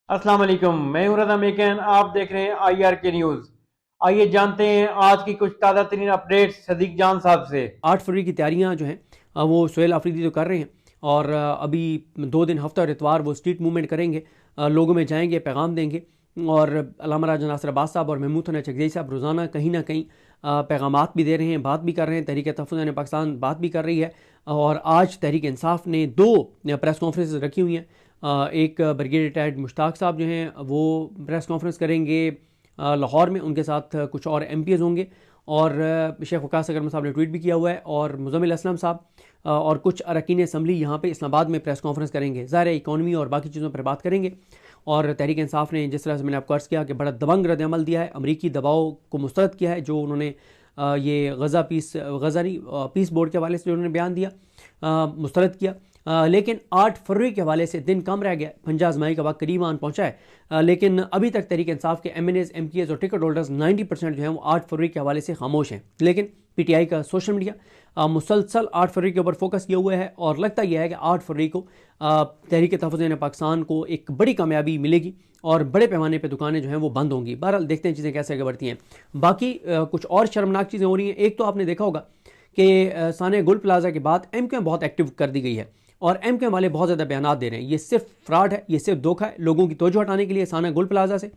अस्सलाम वालेकुम, मैं हूं रज़ा मेकन। आप देख रहे हैं IRK न्यूज़। आइए जानते हैं आज की कुछ ताज़ा तरीन अपडेट्स सदीक जान साहब से। 8 फरवरी की तैयारियां जो हैं वो सुहेल आफरीदी तो कर रहे हैं। और अभी 2 दिन हफ्ता और इतवार वो स्ट्रीट मूवमेंट करेंगे, लोगों में जाएंगे, पैगाम देंगे। और अल्लामा राजा नासिर अब्बास साहब और महमूद हसन चकजई साहब रोज़ाना कहीं ना कहीं पैगामात भी दे रहे हैं, बात भी कर रहे हैं। तहरीक तहफ़्फ़ुज़ पाकिस्तान बात भी कर रही है। और आज तहरीक इंसाफ ने 2 प्रेस कॉन्फ्रेंस रखी हुई हैं। एक ब्रिगेड रिटायर्ड मुश्ताक साहब जो हैं वो प्रेस कॉन्फ्रेंस करेंगे लाहौर में, उनके साथ कुछ और MPs होंगे। और शेख वकास अकरम साहब ने ट्वीट भी किया हुआ है। और मुज़म्मिल असलम साहब और कुछ अरकान असम्बली यहाँ पे इस्लामाबाद में प्रेस कॉन्फ्रेंस करेंगे। ज़ाहिर है इकॉनमी और बाकी चीज़ों पर बात करेंगे। और तहरीक इंसाफ ने जिस तरह से मैंने आपको अर्ज़ किया कि बड़ा दबंग रद्द-ए-अमल दिया है, अमरीकी दबाव को मुस्तरद किया है, जो उन्होंने ये गज़ा नहीं पीस बोर्ड के हवाले से जो उन्होंने बयान दिया मुस्तरद किया। लेकिन 8 फरवरी के हवाले से दिन कम रह गया, पंजा आजमाई का वक्त करीब आन पहुंचा है। लेकिन अभी तक तहरीक इंसाफ के MNAs, MPs और टिकट होल्डर्स 90% जो हैं वो 8 फरवरी के हवाले से खामोश हैं। लेकिन PTI का सोशल मीडिया मुसलसल 8 फरवरी के ऊपर फोकस किया हुआ है। और लगता यह है कि 8 फरवरी को तहरीक तहफ़्फ़ुज़ पाकिस्तान को एक बड़ी कामयाबी मिलेगी और बड़े पैमाने पर दुकानें जो हैं वो बंद होंगी। बहरहाल देखते हैं चीज़ें कैसे आगे बढ़ती हैं। बाकी कुछ और शर्मनाक चीज़ें हो रही हैं। एक तो आपने देखा होगा कि साने गुल प्लाजा के बाद MQM बहुत एक्टिव कर दी गई है और MQM वाले बहुत ज़्यादा बयान दे रहे हैं। ये सिर्फ फ्रॉड है, ये सिर्फ धोखा है, लोगों की तवज्जो हटाने के लिए साना गुल प्लाजा से,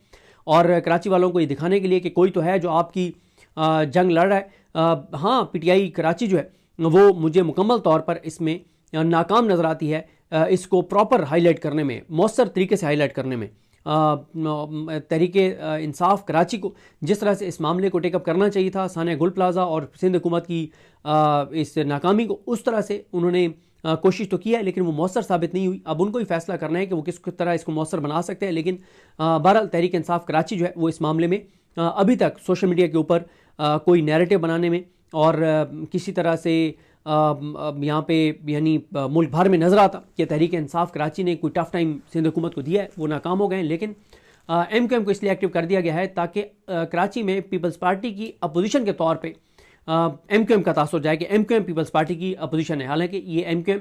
और कराची वालों को ये दिखाने के लिए कि कोई तो है जो आपकी जंग लड़ रहा है। हाँ, PTI कराची जो है वो मुझे मुकम्मल तौर पर इसमें नाकाम नज़र आती है, इसको प्रॉपर हाईलाइट करने में, मौसर तरीके से हाईलाइट करने में। तहरीक इंसाफ कराची को जिस तरह से इस मामले को टेकअप करना चाहिए था, सानिया गुल प्लाजा और सिंध हुकूमत की इस नाकामी को, उस तरह से उन्होंने कोशिश तो की है लेकिन वो मौसर साबित नहीं हुई। अब उनको ही फैसला करना है कि वो किस तरह इसको मौसर बना सकते हैं। लेकिन बहरहाल तहरीक इंसाफ कराची जो है वो इस मामले में अभी तक सोशल मीडिया के ऊपर कोई नैरेटिव बनाने में और किसी तरह से यहाँ पे यानी मुल्क भर में नजर आता कि तहरीक इंसाफ कराची ने कोई टफ टाइम सिंध हुकूमत को दिया है, वो नाकाम हो गए हैं। लेकिन MQM को इसलिए एक्टिव कर दिया गया है ताकि कराची में पीपल्स पार्टी की अपोजिशन के तौर पे MQM का तासुर जाए कि MQM पीपल्स पार्टी की अपोजिशन है। हालांकि ये MQM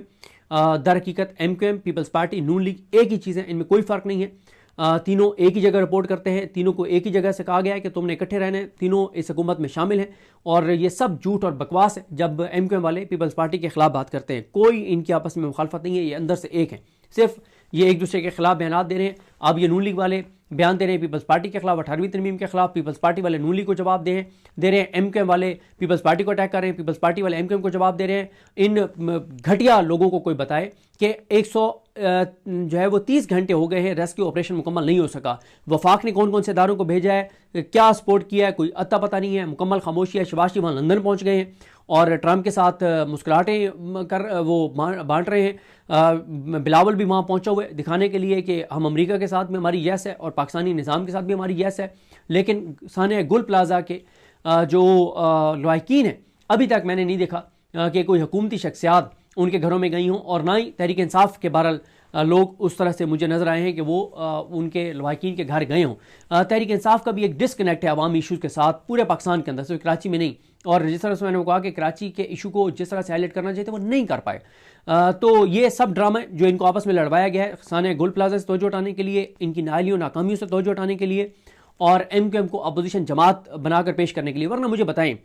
दर हकीकत MQM पीपल्स पार्टी नून लीग एक ही चीज़ है, इनमें कोई फ़र्क नहीं है। तीनों एक ही जगह रिपोर्ट करते हैं, तीनों को एक ही जगह से कहा गया है कि तुमने इकट्ठे रहना है, तीनों इस हुकूमत में शामिल हैं। और ये सब झूठ और बकवास है जब MQM वाले पीपल्स पार्टी के खिलाफ बात करते हैं। कोई इनकी आपस में मुखालफत नहीं है, ये अंदर से एक है, सिर्फ ये एक दूसरे के खिलाफ बयान दे रहे हैं। अब ये नून लीग वाले बयान दे रहे हैं पीपल्स पार्टी के खिलाफ, 18वीं तरमीम के खिलाफ, पीपल्स पार्टी वाले नून लीग को जवाब दे रहे हैं। MQM वाले पीपल्स पार्टी को अटैक कर रहे हैं, पीपल्स पार्टी वाले MQM को जवाब दे रहे हैं। इन घटिया लोगों को कोई बताए कि 100 जो है वो 30 घंटे हो गए हैं, रेस्क्यू ऑपरेशन मुकम्मल नहीं हो सका। वफाक ने कौन कौन से इदारों को भेजा है, क्या सपोर्ट किया है, कोई अता पता नहीं है, मुकम्मल खामोशी है। शहबाज शरीफ वहाँ लंदन पहुँच गए हैं और ट्रंप के साथ मुस्कुराहटें कर वो बांट रहे हैं। बिलावल भी वहाँ पहुँचा हुआ है दिखाने के लिए कि हम अमेरिका के साथ में हमारी यस है और पाकिस्तानी निज़ाम के साथ भी हमारी यस है। लेकिन सानिया गुल प्लाजा के जो लवाकिन हैं, अभी तक मैंने नहीं देखा कि कोई हुकूमती शख्सियात उनके घरों में गई हों, और ना ही तहरीक इंसाफ के बहरहाल लोग उस तरह से मुझे नज़र आए हैं कि वो उनके लवाकिन के घर गए हों। तहरीक इंसाफ का भी एक डिस्कनेक्ट है अवामी इशूज़ के साथ पूरे पाकिस्तान के अंदर, सिर्फ कराची में नहीं। और जिस तरह से मैंने कहा कि कराची के इशू को जिस तरह से हाईलाइट करना चाहिए था वो नहीं कर पाए। तो ये सब ड्रामा जो इनको आपस में लड़वाया गया है सानिया गुल प्लाजा से तवज्जो हटाने के लिए, इनकी नाइलियों नाकामियों से तवज्जो हटाने के लिए, और MQM को अपोजिशन जमात बनाकर पेश करने के लिए। वरना मुझे बताएं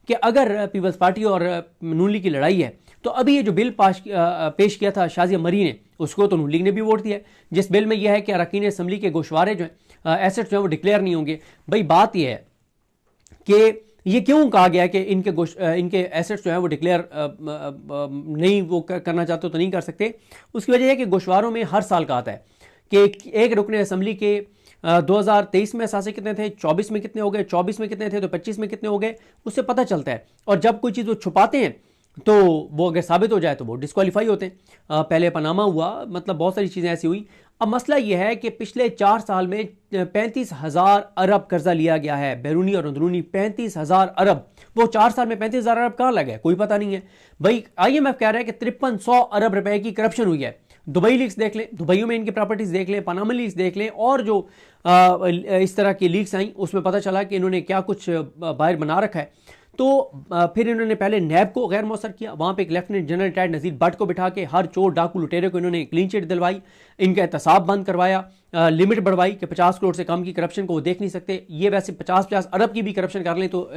कि अगर पीपल्स पार्टी और नून लीग की लड़ाई है तो अभी ये जो बिल पेश किया था शाजिया मरी ने, उसको तो नून लीग ने भी वोट दिया है, जिस बिल में यह है कि अरकान असम्बली के गोशवारे जो हैं एसेट्स जो हैं वो डिक्लेयर नहीं होंगे। भाई बात यह है कि ये क्यों कहा गया कि इनके एसेट्स जो हैं वो डिक्लेयर नहीं वो करना चाहते तो नहीं कर सकते। उसकी वजह है कि गोशवारों में हर साल का आता है कि एक रुकन असम्बली के 2023 में असासे कितने थे, 24 में कितने हो गए, 24 में कितने थे तो 25 में कितने हो गए, उससे पता चलता है। और जब कोई चीज़ वो छुपाते हैं तो वो अगर साबित हो जाए तो वो डिस्क्वालीफाई होते हैं। पहले पनामा हुआ, मतलब बहुत सारी चीज़ें ऐसी हुई। अब मसला ये है कि पिछले 4 साल में 35,000 अरब कर्जा लिया गया है, बैरूनी और अंदरूनी 35,000 अरब। वो 4 साल में 35,000 अरब कहाँ लगे कोई पता नहीं है। भाई IMF कह रहा है कि 5300 अरब रुपए की करप्शन हुई है। दुबई लीक्स देख लें, दुबईयों में इनकी प्रॉपर्टीज देख लें, पनामा लीक्स देख लें, और जो इस तरह की लीक्स आई उसमें पता चला कि इन्होंने क्या कुछ बाहर बना रखा है। तो फिर इन्होंने पहले नैब को गैर मौसर किया, वहाँ पे एक लेफ्टिनेंट जनरल रिटायर्ड नज़ीर भट्ट को बिठा के हर चोर डाकू लुटेरे को इन्होंने क्लीन चिट दिलवाई, इनका एहतसाब बंद करवाया, लिमिट बढ़वाई कि 50 करोड़ से कम की करप्शन को वो देख नहीं सकते। ये वैसे 50-50 अरब की भी करप्शन कर लें तो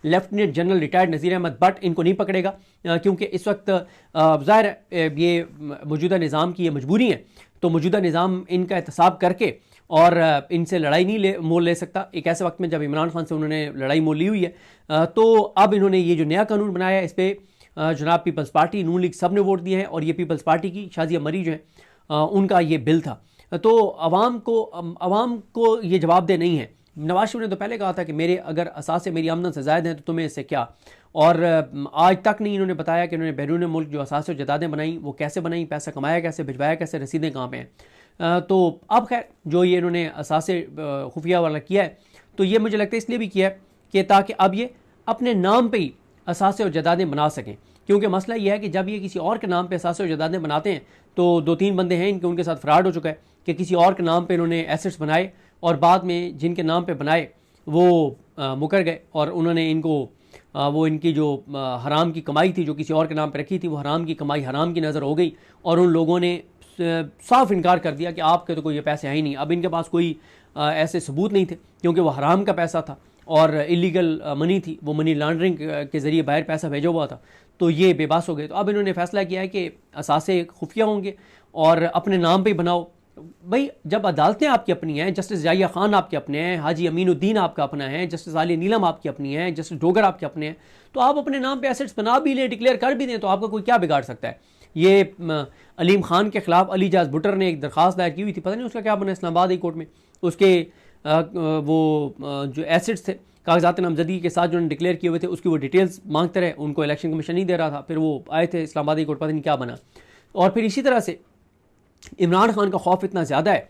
लेफ्टिनेंट जनरल रिटायर्ड नज़ीर अहमद भट्ट इनको नहीं पकड़ेगा, क्योंकि इस वक्त ज़ाहिर ये मौजूदा निज़ाम की ये मजबूरी है, तो मौजूदा निज़ाम इनका एहतसाब करके और इनसे लड़ाई नहीं मोल ले सकता। एक ऐसे वक्त में जब इमरान खान से उन्होंने लड़ाई मोल ली हुई है, तो अब इन्होंने ये जो नया कानून बनाया है इस पर जनाब पीपल्स पार्टी, नून लीग सब ने वोट दिए हैं, और ये पीपल्स पार्टी की शाजिया मरी जो है उनका ये बिल था। तो अवाम को ये जवाबदेह नहीं है। नवाज शरीफ ने तो पहले कहा था कि मेरे अगर असासे मेरी आमदन से ज़ायद हैं तो तुम्हें इससे क्या, और आज तक नहीं इन्होंने बताया कि इन्होंने बैरून मुल्क जो असासे और जदादें बनाई वो कैसे बनाई, पैसा कमाया कैसे, भिजवाया कैसे, रसीदें कहाँ पे हैं। तो अब खैर जो ये इन्होंने असासे खुफिया वाला किया है, तो ये मुझे लगता है इसलिए भी किया है कि ताकि अब ये अपने नाम पे ही असासे और जदादें बना सकें, क्योंकि मसला ये है कि जब ये किसी और के नाम पे असासे और जदादें बनाते हैं तो 2-3 बंदे हैं इनके, उनके साथ फ्रॉड हो चुका है कि किसी और के नाम पे इन्होंने एसेट्स बनाए और बाद में जिनके नाम पे बनाए वो मुकर गए, और उन्होंने इनको वो इनकी जो हराम की कमाई थी जो किसी और के नाम पे रखी थी, वो हराम की कमाई हराम की नज़र हो गई, और उन लोगों ने साफ इनकार कर दिया कि आपके तो कोई ये पैसे हैं ही नहीं। अब इनके पास कोई ऐसे सबूत नहीं थे क्योंकि वो हराम का पैसा था और इलीगल मनी थी, वो मनी लॉन्ड्रिंग के ज़रिए बाहर पैसा भेजा हुआ था, तो ये बेबस हो गए। तो अब इन्होंने फैसला किया है कि असासे खुफिया होंगे और अपने नाम पे बनाओ। भाई जब अदालतें आपकी अपनी हैं, जस्टिस जाहिया खान आपके अपने हैं, हाजी अमीनुद्दीन आपका अपना है, जस्टिस आलिया नीलम आपकी अपनी है, जस्टिस डोगर आपके अपने हैं, तो आप अपने नाम पे एसेट्स बना भी लें, डिक्लेयर कर भी दें, तो आपका कोई क्या बिगाड़ सकता है। ये अलीम खान के खिलाफ अली जाज भुट्टर ने एक दरख्वास्त दायर की हुई थी, पता नहीं उसका क्या बना इस्लामाबाद हाई कोर्ट में, उसके वो जो एसेट्स थे कागजात नामजदगी के साथ जो उन्होंने डिक्लेयर किए हुए थे उसकी वो डिटेल्स मांगते रहे, उनको इलेक्शन कमीशन नहीं दे रहा था, फिर वो आए थे इस्लामाबाद हाई कोर्ट, पता नहीं क्या बना। और फिर इसी तरह से इमरान खान का खौफ इतना ज़्यादा है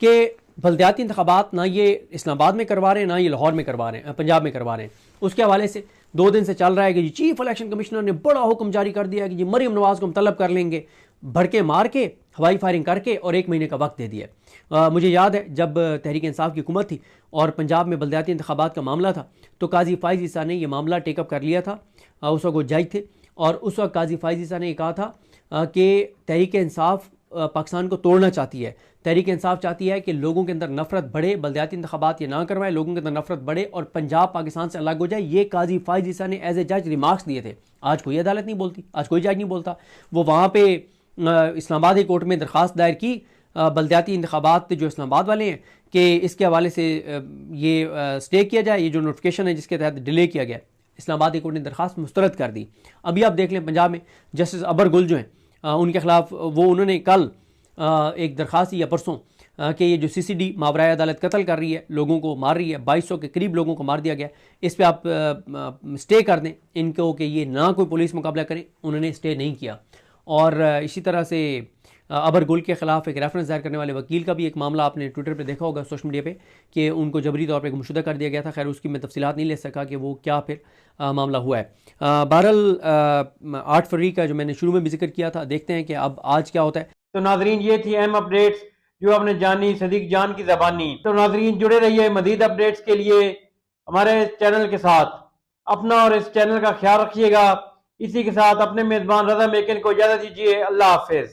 कि बल्दियाती इंतखाबात ना ये इस्लामाबाद में करवा रहे हैं, ना ये लाहौर में करवा रहे हैं, पंजाब में करवा रहे हैं। उसके हवाले से 2 दिन से चल रहा है कि जी चीफ इलेक्शन कमिश्नर ने बड़ा हुक्म जारी कर दिया है कि जी मरीम नवाज को हम तलब कर लेंगे, भड़के मार के हवाई फायरिंग करके, और 1 महीने का वक्त दे दिया। मुझे याद है जब तहरीक इंसाफ की हुकूमत थी और पंजाब में बल्दियाती इंतखाबात का मामला था, तो काजी फ़ाइज़ ईसा ने यह मामला टेकअप कर लिया था। उस वक्त वो जज थे, और उस वक्त काजी फ़ाइज़ ईसा ने कहा था कि तहरीक इंसाफ पाकिस्तान को तोड़ना चाहती है, तहरीक इंसाफ चाहती है कि लोगों के अंदर नफरत बढ़े, बल्दियाती इंतखाबात ये ना करवाए, लोगों के अंदर नफरत बढ़े और पंजाब पाकिस्तान से अलग हो जाए। ये काजी फ़ाइज़ ईसा ने एज ए जज रिमार्क्स दिए थे। आज कोई अदालत नहीं बोलती, आज कोई जज नहीं बोलता। वो वहाँ पे इस्लामाबाद हाई कोर्ट में दरख्वास्त दायर की बल्दियाती इंतखाबात जो इस्लामाबाद वाले हैं कि इसके हवाले से ये स्टे किया जाए, ये जो नोटिफिकेशन है जिसके तहत डिले किया गया, इस्लामाबाद हाई कोर्ट ने दरख्वास्त मुस्तरद कर दी। अभी आप देख लें पंजाब में जस्टिस अबर गुल जो हैं उनके खिलाफ वो उन्होंने कल एक दरख्वास्त या परसों कि ये जो CCD मावराए अदालत कत्ल कर रही है, लोगों को मार रही है, 2200 के करीब लोगों को मार दिया गया, इस पर आप स्टे कर दें इनको कि ये ना कोई पुलिस मुकाबला करें। उन्होंने स्टे नहीं किया। और इसी तरह से अबर गुल के खिलाफ एक रेफरेंस दायर करने वाले वकील का भी एक मामला आपने ट्विटर पे देखा होगा, सोशल मीडिया पे, कि उनको जबरी तौर पे गुमशुदा कर दिया गया था। खैर उसकी मैं तफसीलात नहीं ले सका कि वो क्या फिर मामला हुआ है। बहरहाल 8 फरवरी का जो मैंने शुरू में भी जिक्र किया था, देखते हैं कि अब आज क्या होता है। तो नाजरीन ये थी अहम अपडेट्स जो आपने जानी सदीक जान की ज़बानी। तो नाजरीन जुड़े रहिए मज़ीद अपडेट्स के लिए हमारे चैनल के साथ। अपना और इस चैनल का ख्याल रखिएगा। इसी के साथ अपने मेज़बान रज़ा मेकन को इजाज़त दीजिए। अल्लाह हाफिज़।